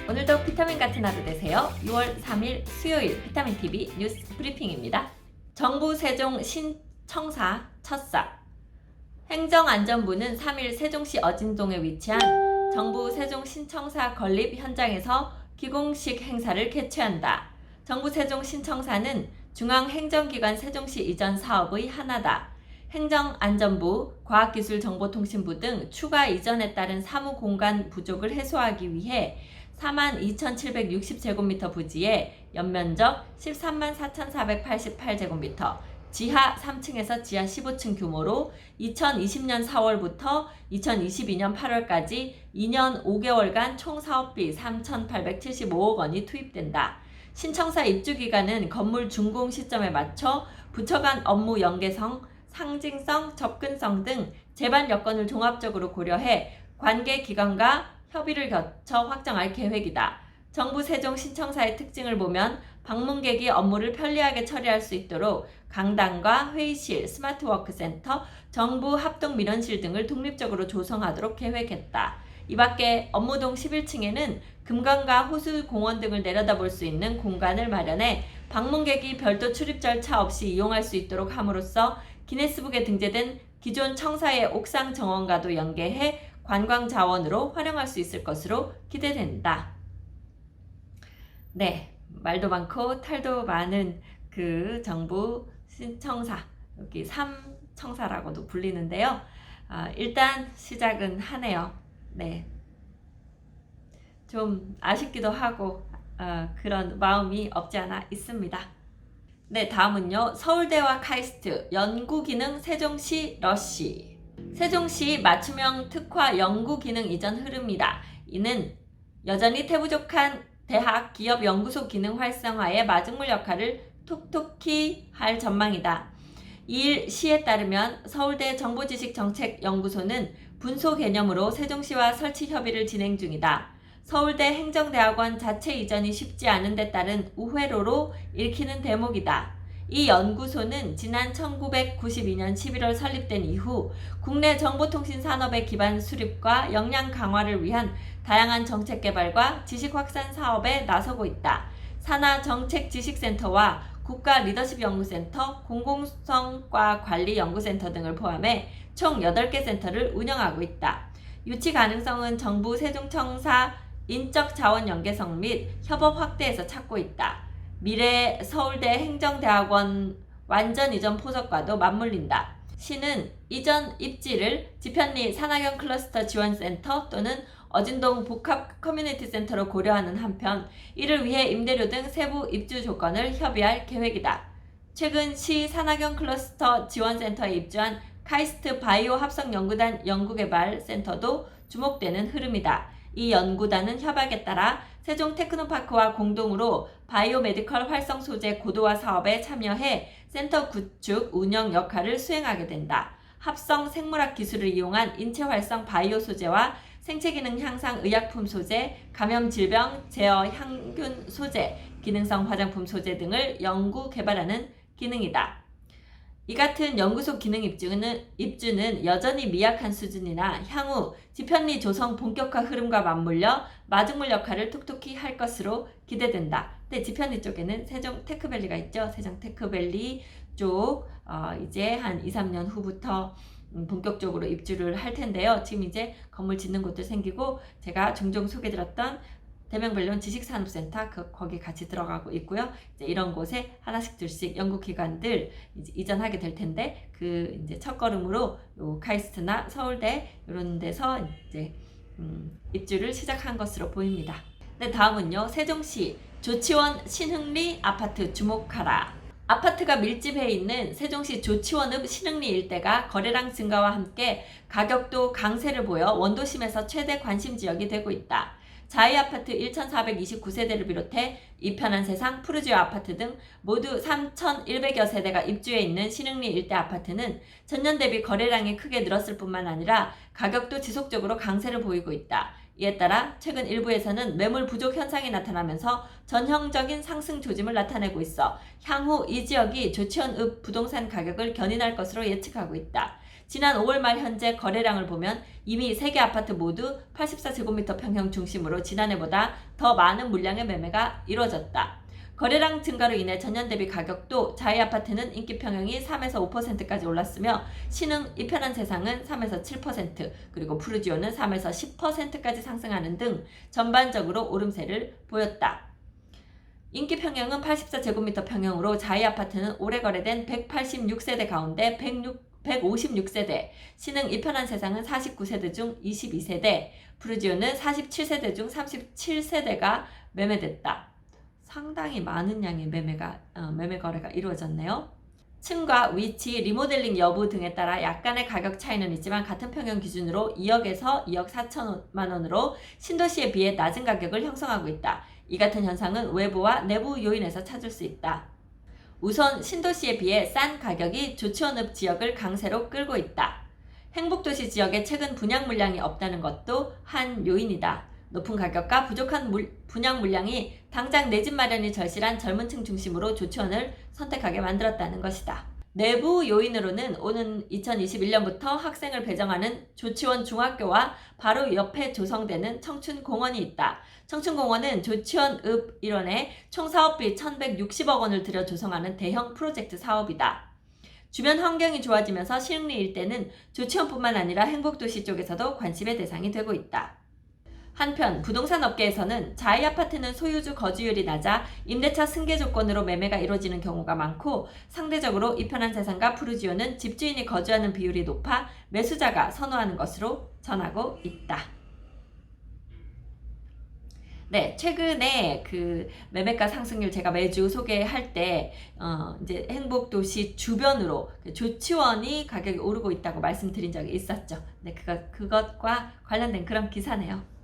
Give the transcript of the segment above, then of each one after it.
오늘도 비타민 같은 하루 되세요. 6월 3일 수요일 비타민TV 뉴스 브리핑입니다. 정부 세종 신청사 첫사. 행정안전부는 3일 세종시 어진동에 위치한 정부 세종 신청사 건립 현장에서 기공식 행사를 개최한다. 정부 세종 신청사는 중앙행정기관 세종시 이전 사업의 하나다. 행정안전부, 과학기술정보통신부 등 추가 이전에 따른 사무공간 부족을 해소하기 위해 42,760제곱미터 부지에 연면적 134,488제곱미터, 지하 3층에서 지하 15층 규모로 2020년 4월부터 2022년 8월까지 2년 5개월간 총 사업비 3,875억 원이 투입된다. 신청사 입주기간은 건물 준공 시점에 맞춰 부처 간 업무 연계성, 상징성, 접근성 등 제반 여건을 종합적으로 고려해 관계 기관과 협의를 거쳐 확정할 계획이다. 정부 세종 신청사의 특징을 보면 방문객이 업무를 편리하게 처리할 수 있도록 강당과 회의실, 스마트워크센터, 정부 합동민원실 등을 독립적으로 조성하도록 계획했다. 이 밖에 업무동 11층에는 금강과 호수공원 등을 내려다볼 수 있는 공간을 마련해 방문객이 별도 출입 절차 없이 이용할 수 있도록 함으로써 기네스북에 등재된 기존 청사의 옥상 정원과도 연계해 관광 자원으로 활용할 수 있을 것으로 기대된다. 네, 말도 많고 탈도 많은 그 정부 신청사, 여기 3청사라고도 불리는데요. 일단 시작은 하네요. 네, 좀 아쉽기도 하고 그런 마음이 없지 않아 있습니다. 네, 다음은요. 서울대와 카이스트 연구기능 세종시 러시. 세종시 맞춤형 특화 연구기능 이전 흐름이다. 이는 여전히 태부족한 대학, 기업, 연구소 기능 활성화에 마중물 역할을 톡톡히 할 전망이다. 2일 시에 따르면 서울대 정보지식정책연구소는 분소 개념으로 세종시와 설치 협의를 진행 중이다. 서울대 행정대학원 자체 이전이 쉽지 않은 데 따른 우회로로 읽히는 대목이다. 이 연구소는 지난 1992년 11월 설립된 이후 국내 정보통신 산업의 기반 수립과 역량 강화를 위한 다양한 정책 개발과 지식 확산 사업에 나서고 있다. 산하정책지식센터와 국가리더십연구센터, 공공성과관리연구센터 등을 포함해 총 8개 센터를 운영하고 있다. 유치 가능성은 정부 세종청사 인적 자원 연계성 및 협업 확대에서 찾고 있다. 미래 서울대 행정대학원 완전 이전 포석과도 맞물린다. 시는 이전 입지를 지편리 산학연 클러스터 지원센터 또는 어진동 복합 커뮤니티 센터로 고려하는 한편 이를 위해 임대료 등 세부 입주 조건을 협의할 계획이다. 최근 시 산학연 클러스터 지원센터에 입주한 카이스트 바이오 합성연구단 연구개발센터도 주목되는 흐름이다. 이 연구단은 협약에 따라 세종 테크노파크와 공동으로 바이오메디컬 활성 소재 고도화 사업에 참여해 센터 구축, 운영 역할을 수행하게 된다. 합성 생물학 기술을 이용한 인체 활성 바이오 소재와 생체 기능 향상 의약품 소재, 감염 질병 제어 향균 소재, 기능성 화장품 소재 등을 연구 개발하는 기능이다. 이 같은 연구소 기능 입주는 여전히 미약한 수준이나 향후 지편리 조성 본격화 흐름과 맞물려 마중물 역할을 톡톡히 할 것으로 기대된다. 네, 지편리 쪽에는 세종 테크밸리가 있죠. 세종 테크밸리 쪽 이제 한 2, 3년 후부터 본격적으로 입주를 할 텐데요. 지금 이제 건물 짓는 곳도 생기고 제가 종종 소개드렸던 대명밸리온 지식산업센터 거기 같이 들어가고 있고요. 이제 이런 곳에 하나씩 둘씩 연구기관들 이전하게 될 텐데 그 이제 첫걸음으로 요 카이스트나 서울대 이런 데서 이제 입주를 시작한 것으로 보입니다. 네, 다음은요. 세종시 조치원 신흥리 아파트 주목하라. 아파트가 밀집해 있는 세종시 조치원읍 신흥리 일대가 거래량 증가와 함께 가격도 강세를 보여 원도심에서 최대 관심 지역이 되고 있다. 자이아파트 1,429세대를 비롯해 이편한 세상, 푸르지오 아파트 등 모두 3,100여 세대가 입주해 있는 신흥리 일대 아파트는 전년 대비 거래량이 크게 늘었을 뿐만 아니라 가격도 지속적으로 강세를 보이고 있다. 이에 따라 최근 일부에서는 매물 부족 현상이 나타나면서 전형적인 상승 조짐을 나타내고 있어 향후 이 지역이 조치원읍 부동산 가격을 견인할 것으로 예측하고 있다. 지난 5월 말 현재 거래량을 보면 이미 3개 아파트 모두 84제곱미터 평형 중심으로 지난해보다 더 많은 물량의 매매가 이루어졌다. 거래량 증가로 인해 전년 대비 가격도 자이 아파트는 인기 평형이 3에서 5%까지 올랐으며 신흥 이편한 세상은 3에서 7%, 그리고 푸르지오는 3에서 10%까지 상승하는 등 전반적으로 오름세를 보였다. 인기 평형은 84제곱미터 평형으로 자이 아파트는 올해 거래된 186세대 가운데 156세대, 신흥 이편한 세상은 49세대 중 22세대, 푸르지오는 47세대 중 37세대가 매매됐다. 상당히 많은 양의 매매 거래가 이루어졌네요. 층과 위치, 리모델링 여부 등에 따라 약간의 가격 차이는 있지만 같은 평형 기준으로 2억에서 2억 4천만 원으로 신도시에 비해 낮은 가격을 형성하고 있다. 이 같은 현상은 외부와 내부 요인에서 찾을 수 있다. 우선 신도시에 비해 싼 가격이 조치원읍 지역을 강세로 끌고 있다. 행복도시 지역에 최근 분양 물량이 없다는 것도 한 요인이다. 높은 가격과 부족한 분양 물량이 당장 내 집 마련이 절실한 젊은 층 중심으로 조치원을 선택하게 만들었다는 것이다. 내부 요인으로는 오는 2021년부터 학생을 배정하는 조치원 중학교와 바로 옆에 조성되는 청춘공원이 있다. 청춘공원은 조치원읍 일원에 총 사업비 1,160억 원을 들여 조성하는 대형 프로젝트 사업이다. 주변 환경이 좋아지면서 신흥리 일대는 조치원뿐만 아니라 행복도시 쪽에서도 관심의 대상이 되고 있다. 한편 부동산 업계에서는 자이 아파트는 소유주 거주율이 낮아 임대차 승계 조건으로 매매가 이루어지는 경우가 많고 상대적으로 이편한 세상과 푸르지오는 집주인이 거주하는 비율이 높아 매수자가 선호하는 것으로 전하고 있다. 네, 최근에 그 매매가 상승률 제가 매주 소개할 때 이제 행복도시 주변으로 조치원이 가격이 오르고 있다고 말씀드린 적이 있었죠. 네, 그것과 관련된 그런 기사네요.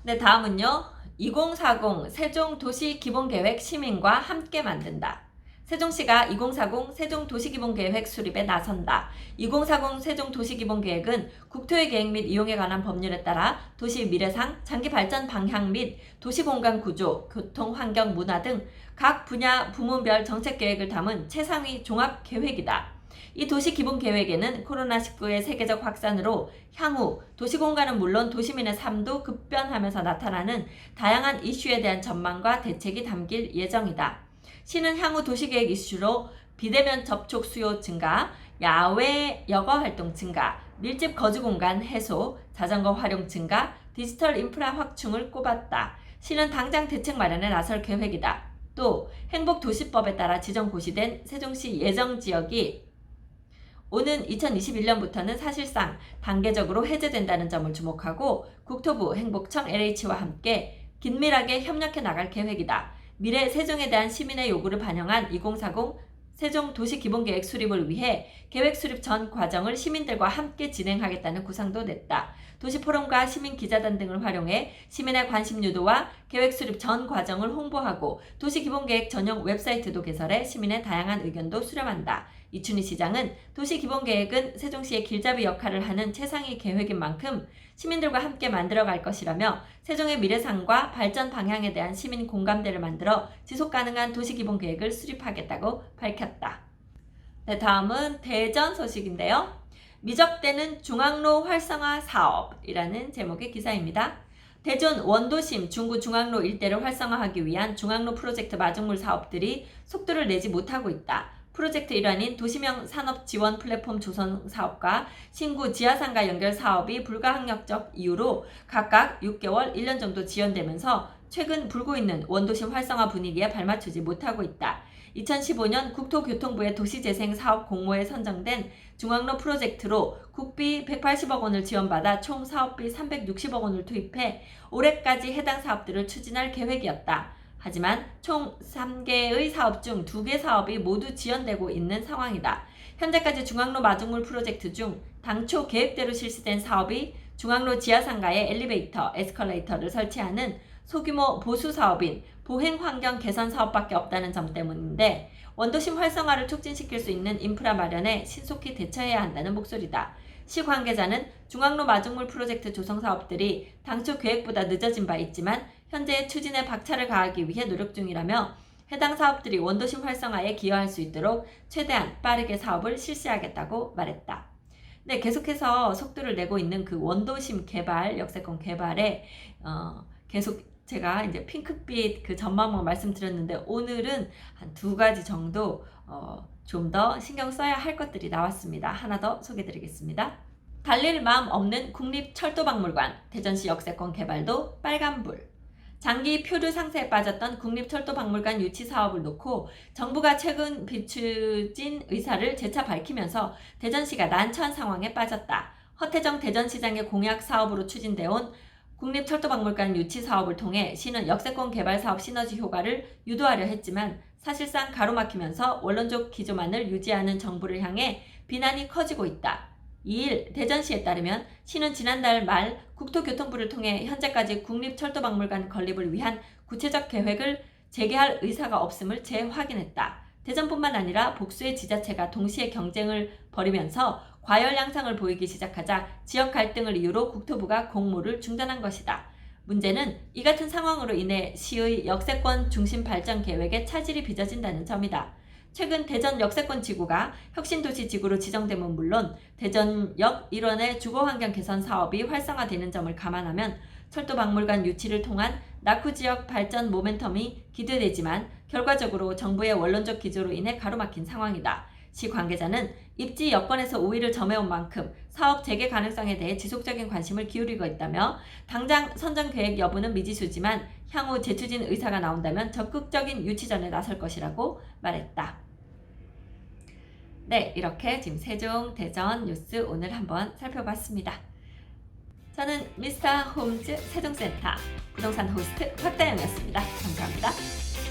네, 다음은요. 2040 세종도시기본계획 시민과 함께 만든다. 세종시가 2040 세종도시기본계획 수립에 나선다. 2040 세종도시기본계획은 국토의 계획 및 이용에 관한 법률에 따라 도시 미래상, 장기발전 방향 및 도시공간 구조, 교통, 환경, 문화 등 각 분야 부문별 정책계획을 담은 최상위 종합계획이다. 이 도시기본계획에는 코로나19의 세계적 확산으로 향후 도시공간은 물론 도시민의 삶도 급변하면서 나타나는 다양한 이슈에 대한 전망과 대책이 담길 예정이다. 시는 향후 도시계획 이슈로 비대면 접촉 수요 증가, 야외 여가 활동 증가, 밀집 거주공간 해소, 자전거 활용 증가, 디지털 인프라 확충을 꼽았다. 시는 당장 대책 마련에 나설 계획이다. 또 행복도시법에 따라 지정고시된 세종시 예정지역이 오는 2021년부터는 사실상 단계적으로 해제된다는 점을 주목하고 국토부, 행복청, LH와 함께 긴밀하게 협력해 나갈 계획이다. 미래 세종에 대한 시민의 요구를 반영한 2040 세종도시기본계획 수립을 위해 계획 수립 전 과정을 시민들과 함께 진행하겠다는 구상도 냈다. 도시포럼과 시민기자단 등을 활용해 시민의 관심 유도와 계획 수립 전 과정을 홍보하고 도시기본계획 전용 웹사이트도 개설해 시민의 다양한 의견도 수렴한다. 이춘희 시장은 도시기본계획은 세종시의 길잡이 역할을 하는 최상위 계획인 만큼 시민들과 함께 만들어갈 것이라며 세종의 미래상과 발전 방향에 대한 시민 공감대를 만들어 지속가능한 도시기본계획을 수립하겠다고 밝혔다. 네, 다음은 대전 소식인데요. 미적되는 중앙로 활성화 사업이라는 제목의 기사입니다. 대전 원도심 중구 중앙로 일대를 활성화하기 위한 중앙로 프로젝트 마중물 사업들이 속도를 내지 못하고 있다. 프로젝트 일환인 도시명 산업 지원 플랫폼 조성 사업과 신구 지하상가 연결 사업이 불가항력적 이유로 각각 6개월, 1년 정도 지연되면서 최근 불고 있는 원도심 활성화 분위기에 발맞추지 못하고 있다. 2015년 국토교통부의 도시재생 사업 공모에 선정된 중앙로 프로젝트로 국비 180억 원을 지원받아 총 사업비 360억 원을 투입해 올해까지 해당 사업들을 추진할 계획이었다. 하지만 총 3개의 사업 중 2개 사업이 모두 지연되고 있는 상황이다. 현재까지 중앙로 마중물 프로젝트 중 당초 계획대로 실시된 사업이 중앙로 지하상가에 엘리베이터, 에스컬레이터를 설치하는 소규모 보수 사업인 보행환경 개선 사업밖에 없다는 점 때문인데 원도심 활성화를 촉진시킬 수 있는 인프라 마련에 신속히 대처해야 한다는 목소리다. 시 관계자는 중앙로 마중물 프로젝트 조성 사업들이 당초 계획보다 늦어진 바 있지만 현재 추진에 박차를 가하기 위해 노력 중이라며 해당 사업들이 원도심 활성화에 기여할 수 있도록 최대한 빠르게 사업을 실시하겠다고 말했다. 네, 계속해서 속도를 내고 있는 그 원도심 개발, 역세권 개발에 계속 제가 이제 핑크빛 그 전망만 말씀드렸는데 오늘은 한 2가지 정도 좀 더 신경 써야 할 것들이 나왔습니다. 하나 더 소개드리겠습니다. 달릴 마음 없는 국립철도박물관, 대전시 역세권 개발도 빨간불. 장기 표류 상세에 빠졌던 국립철도박물관 유치 사업을 놓고 정부가 최근 비추진 의사를 재차 밝히면서 대전시가 난처한 상황에 빠졌다. 허태정 대전시장의 공약 사업으로 추진되어 온 국립철도박물관 유치 사업을 통해 시는 역세권 개발 사업 시너지 효과를 유도하려 했지만 사실상 가로막히면서 원론적 기조만을 유지하는 정부를 향해 비난이 커지고 있다. 2일 대전시에 따르면 시는 지난달 말 국토교통부를 통해 현재까지 국립철도박물관 건립을 위한 구체적 계획을 재개할 의사가 없음을 재확인했다. 대전뿐만 아니라 복수의 지자체가 동시에 경쟁을 벌이면서 과열 양상을 보이기 시작하자 지역 갈등을 이유로 국토부가 공모를 중단한 것이다. 문제는 이 같은 상황으로 인해 시의 역세권 중심 발전 계획에 차질이 빚어진다는 점이다. 최근 대전 역세권 지구가 혁신도시 지구로 지정됨은 물론 대전역 일원의 주거환경 개선 사업이 활성화되는 점을 감안하면 철도박물관 유치를 통한 낙후지역 발전 모멘텀이 기대되지만 결과적으로 정부의 원론적 기조로 인해 가로막힌 상황이다. 시 관계자는 입지 여건에서 우위를 점해온 만큼 사업 재개 가능성에 대해 지속적인 관심을 기울이고 있다며 당장 선정 계획 여부는 미지수지만 향후 재추진 의사가 나온다면 적극적인 유치전에 나설 것이라고 말했다. 네, 이렇게 지금 세종 대전 뉴스 오늘 한번 살펴봤습니다. 저는 미스터 홈즈 세종센터 부동산 호스트 박다영이었습니다. 감사합니다.